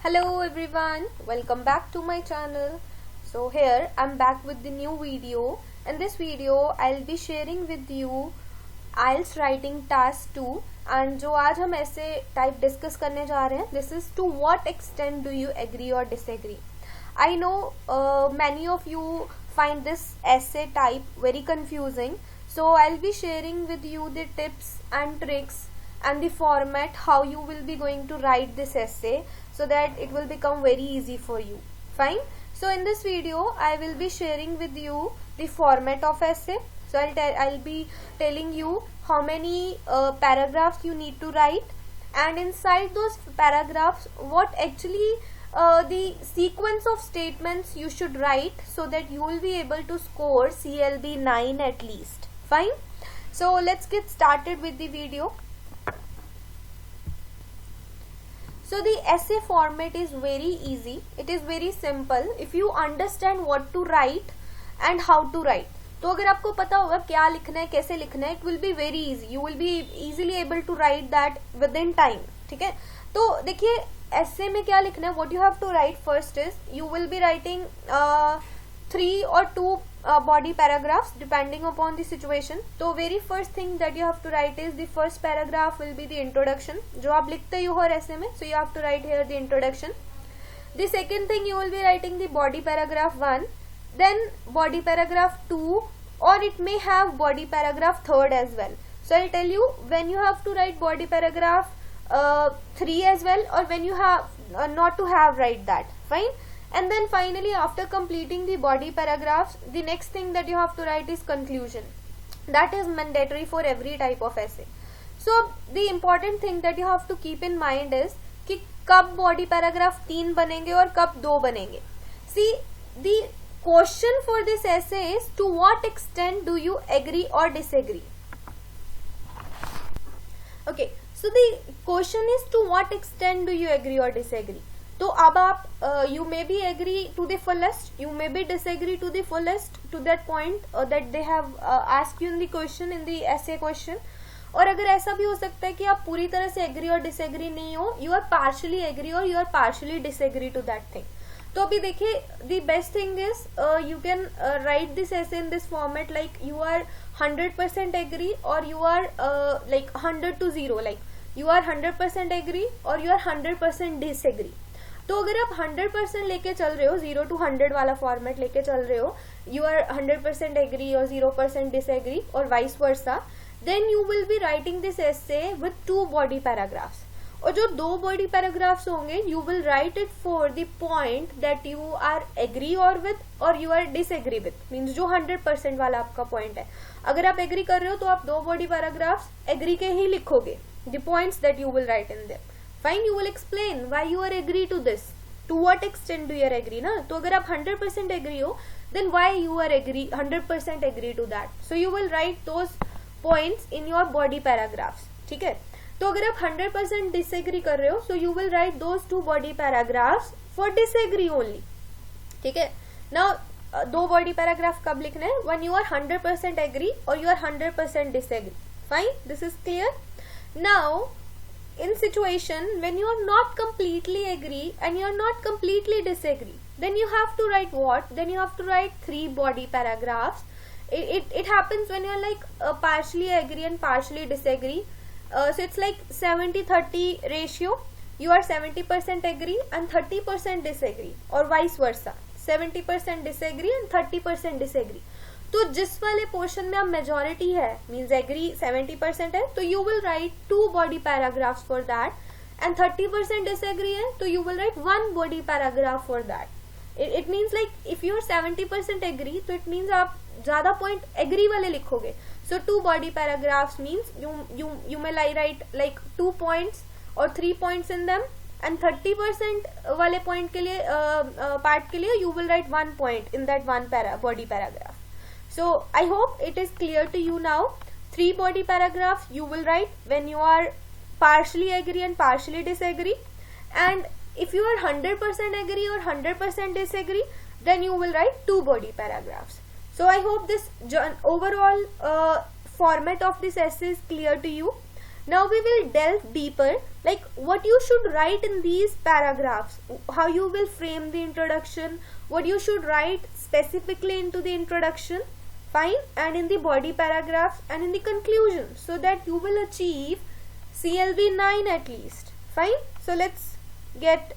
Hello everyone, welcome back to my channel. So here I'm back with the new video. In this video I'll be sharing with you IELTS writing task 2 and जो आज हम ऐसे type discuss करने जा रहे हैं, this is to what extent do you agree or disagree. I know many of you find this essay type very confusing, so I'll be sharing with you the tips and tricks and the format how you will be going to write this essay so that it will become very easy for you. Fine. So in this video I will be sharing with you the format of essay. So I'll be telling you how many paragraphs you need to write, and inside those paragraphs what actually the sequence of statements you should write so that you will be able to score CLB 9 at least. Fine. So let's get started with the video. So the essay format is very easy. It is very simple if you understand what to write and how to write. तो अगर आपको पता होगा क्या लिखना है, कैसे लिखना है, it will be very easy. You will be easily able to write that within time. ठीक है. तो देखिए essay में क्या लिखना है. What you have to write first is you will be writing 3 or 2 body paragraphs depending upon the situation. तो very first thing that you have to write is the first paragraph will be the introduction. जो आप लिखते ही हो हर essay में, so you have to write here the introduction. The second thing you will be writing the body paragraph 1, then body paragraph 2, or it may have body paragraph 3rd as well. So I'll tell you when you have to write body paragraph 3 as well, or when you have not to have write that. Fine. And then finally after completing the body paragraphs, the next thing that you have to write is conclusion. That is mandatory for every type of essay. So the important thing that you have to keep in mind is कि कब body paragraph 3 बनेंगे और कब 2 बनेंगे. See, the question for this essay is to what extent do you agree or disagree. Okay, so the question is to what extent do you agree or disagree. तो अब आप you may be agree to the fullest, you may be disagree to the fullest to that point that they have asked you in the question, in the essay question. और अगर ऐसा भी हो सकता है कि आप पूरी तरह से agree और disagree नहीं हो, you are partially agree or you are partially disagree to that thing. तो अभी देखिए the best thing is you can write this essay in this format like you are 100% agree or you are like 100 to 0, like you are 100% agree or you are 100% disagree. तो अगर आप 100% लेके चल रहे हो, 0 to 100 वाला फॉर्मेट लेके चल रहे हो, you are 100% agree or 0% disagree or vice versa, then you will be writing this essay with 2 body paragraphs. और जो 2 body paragraphs होंगे, you will write it for the point that you are agree or with or you are disagree with. Means जो 100% वाला आपका point है. अगर आप agree कर रहे हो तो आप 2 body paragraphs agree के ही लिखोगे. The points that you will write in them. Fine, you will explain why you are agree to this. To what extent do you are agree ना? तो अगर आप 100% agree हो, then why you are agree 100% agree to that. So you will write those points in your body paragraphs. ठीक है? तो अगर आप 100% disagree कर रहे हो, so you will write those 2 body paragraphs for disagree only. ठीक है? Now 2 body paragraph कब लिखना है? When you are 100% agree or you are 100% disagree. Fine, this is clear. Now in situation when you are not completely agree and you are not completely disagree, then you have to write what? Then you have to write 3 body paragraphs. It happens when you are like partially agree and partially disagree. So it's like 70-30 ratio. You are 70% agree and 30% disagree, or vice versa, 70% disagree and 30% disagree. तो जिस वाले portion में आप majority है, means agree 70% है, तो you will write 2 body paragraphs for that, and 30% disagree है तो you will write 1 body paragraph for that. It means like if you are 70% agree तो इट मीन्स आप ज्यादा पॉइंट एग्री वाले लिखोगे. So 2 body paragraphs means you may write like 2 points or 3 points in them, and 30% वाले point के लिए part के लिए you will write 1 point in that 1 body paragraph. So I hope it is clear to you now. 3 body paragraphs you will write when you are partially agree and partially disagree, and if you are 100% agree or 100% disagree, then you will write 2 body paragraphs. So I hope this overall format of this essay is clear to you. Now we will delve deeper, like what you should write in these paragraphs, how you will frame the introduction, what you should write specifically into the introduction, fine, and in the body paragraphs and in the conclusion, so that you will achieve CLB 9 at least, fine. So let's get,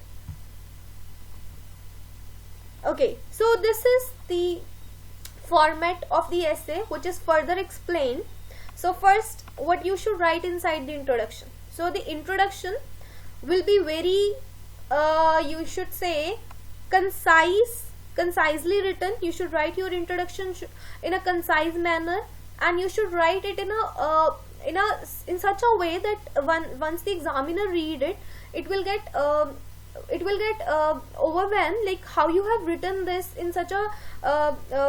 okay, so this is the format of the essay which is further explained. So first, what you should write inside the introduction. So the introduction will be very you should say concisely written. You should write your introduction in a concise manner, and you should write it in such a way that once the examiner read it, it will get overwhelmed, like how you have written this in such a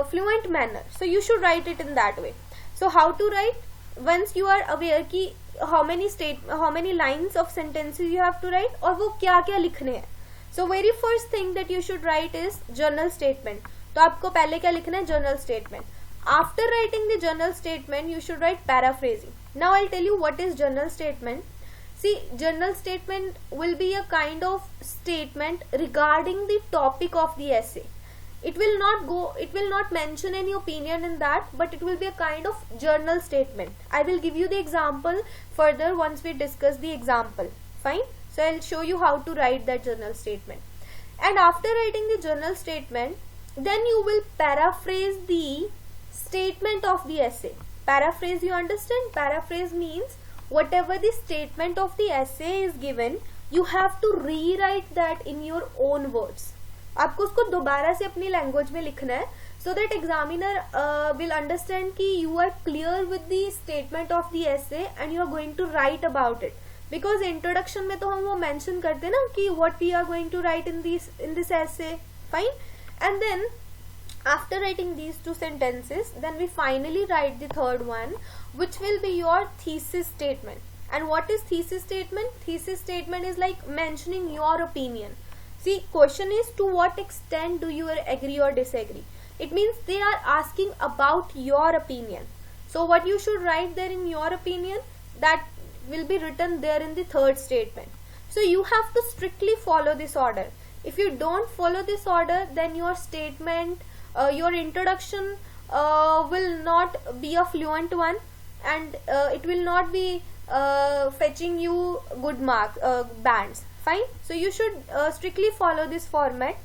fluent manner. So you should write it in that way. So how to write? Once you are aware कि how many lines of sentences you have to write और वो क्या क्या लिखने हैं. So very first thing that you should write is journal statement. तो आपको पहले क्या लिखना है? Journal statement. After writing the journal statement, you should write paraphrasing. Now I'll tell you what is journal statement. See, journal statement will be a kind of statement regarding the topic of the essay. It will not mention any opinion in that, but it will be a kind of journal statement. I will give you the example further once we discuss the example. Fine. So I'll show you how to write that journal statement. And after writing the journal statement, then you will paraphrase the statement of the essay. Paraphrase, you understand? Paraphrase means whatever the statement of the essay is given, you have to rewrite that in your own words. आपको उसको दोबारा से अपनी language में लिखना है, so that examiner will understand कि you are clear with the statement of the essay and you are going to write about it. Because introduction में तो हम वो mention करते हैं ना कि what we are going to write in this essay, fine. And then after writing these two sentences, then we finally write the third one, which will be your thesis statement. And what is thesis statement? Thesis statement is like mentioning your opinion. See, question is, to what extent do you agree or disagree? It means they are asking about your opinion. So what you should write there in your opinion, that will be written there in the third statement. So you have to strictly follow this order. If you don't follow this order, then your statement, your introduction will not be a fluent one, and it will not be fetching you good marks, bands. Fine. So you should strictly follow this format.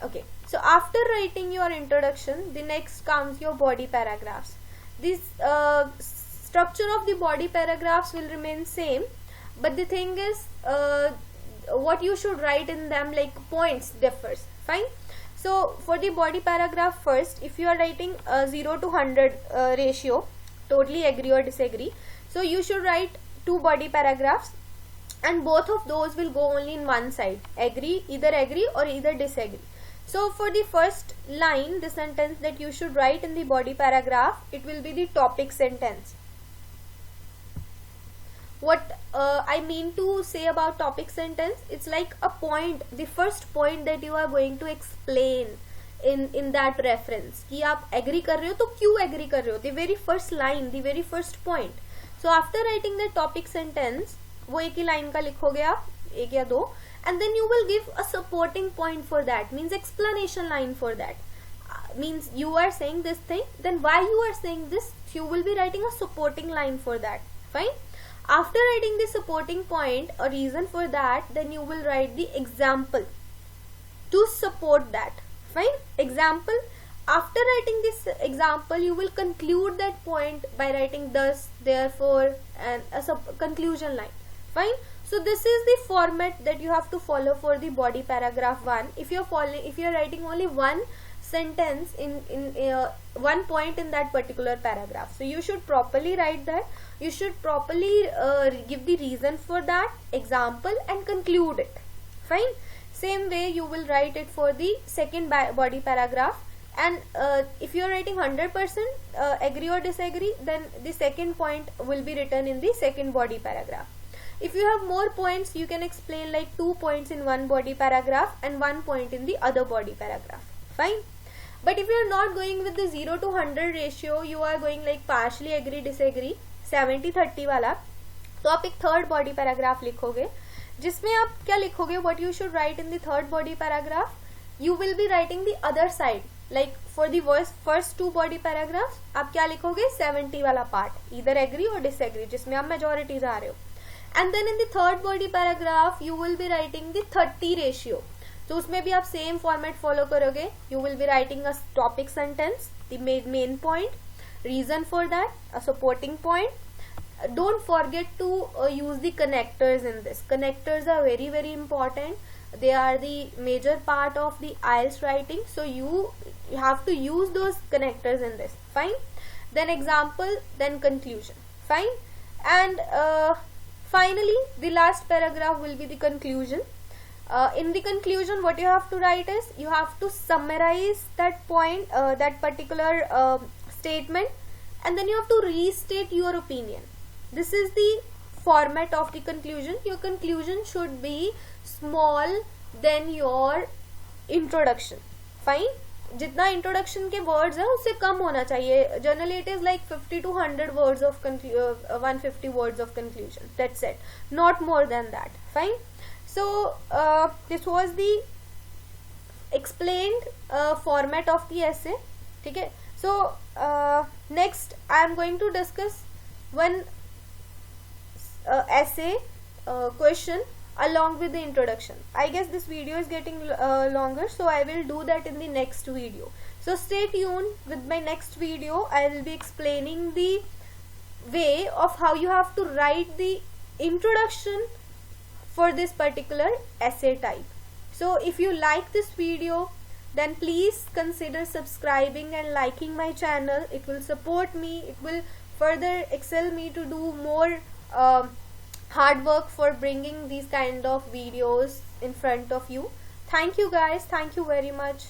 Okay. So after writing your introduction, the next comes your body paragraphs. This structure of the body paragraphs will remain same, but the thing is what you should write in them, like points, differs. Fine. So for the body paragraph, first, if you are writing 0 to 100 ratio, totally agree or disagree, so you should write 2 body paragraphs, and both of those will go only in one side, either agree or either disagree. So for the first line, the sentence that you should write in the body paragraph, it will be the topic sentence. What I mean to say about topic sentence, it's like a point, the first point that you are going to explain in that reference. कि आप agree कर रहे हो तो क्यों agree कर रहे हो? The very first line, the very first point. So after writing the topic sentence, वो एक ही लाइन का लिखोगे आप, एक या दो, and then you will give a supporting point for that, means explanation line for that. Means you are saying this thing, then why you are saying this, you will be writing a supporting line for that. Fine. After writing the supporting point or reason for that, then you will write the example to support that. Fine. Example. After writing this example, you will conclude that point by writing thus, therefore, and a conclusion line. Fine. So this is the format that you have to follow for the body paragraph 1. If you are writing only one sentence in one point in that particular paragraph, so you should properly write that. You should properly give the reason for that, example, and conclude it. Fine. Same way you will write it for the second body paragraph. And if you are writing 100% agree or disagree, then the second point will be written in the second body paragraph. If you have more points, you can explain like 2 points in one body paragraph and 1 point in the other body paragraph. Fine. But if you are not going with the 0 to 100 ratio, you are going like partially agree, disagree, 70-30 वाला, तो आप एक third body paragraph लिखोगे, जिसमें आप क्या लिखोगे, what you should write in the third body paragraph, you will be writing the other side, like for the first two body paragraph आप क्या लिखोगे, 70 वाला पार्ट, इधर एग्री और डिसएग्री, जिसमें आप मेजोरिटी जा रहे हो. And then in the third body paragraph you will be writing the 30 ratio. तो उसमें भी आप सेम फॉर्मेट फॉलो करोगे. You will be writing a topic sentence, the main point, reason for that, a supporting point. Don't forget to use the connectors in this. Connectors are very very important. They are the major part of the IELTS writing, so you have to use those connectors in this. Fine. Then example, then conclusion. Fine. And finally the last paragraph will be the conclusion. In the conclusion, what you have to write is, you have to summarize that point, that particular statement, and then you have to restate your opinion. This is the format of the conclusion. Your conclusion should be small than your introduction. Fine. जितना introduction के words है उससे कम होना चाहिए. Generally it is like 50 to 100 words of 150 words of conclusion. That's it. Not more than that. Fine. So this was the explained format of the essay. ठीक है. So next I am going to discuss one essay question along with the introduction. I guess this video is getting longer, so I will do that in the next video. So stay tuned with my next video. I will be explaining the way of how you have to write the introduction for this particular essay type. So if you like this video, then please consider subscribing and liking my channel. It will support me. It will further excel me to do more hard work for bringing these kind of videos in front of you. Thank you guys. Thank you very much.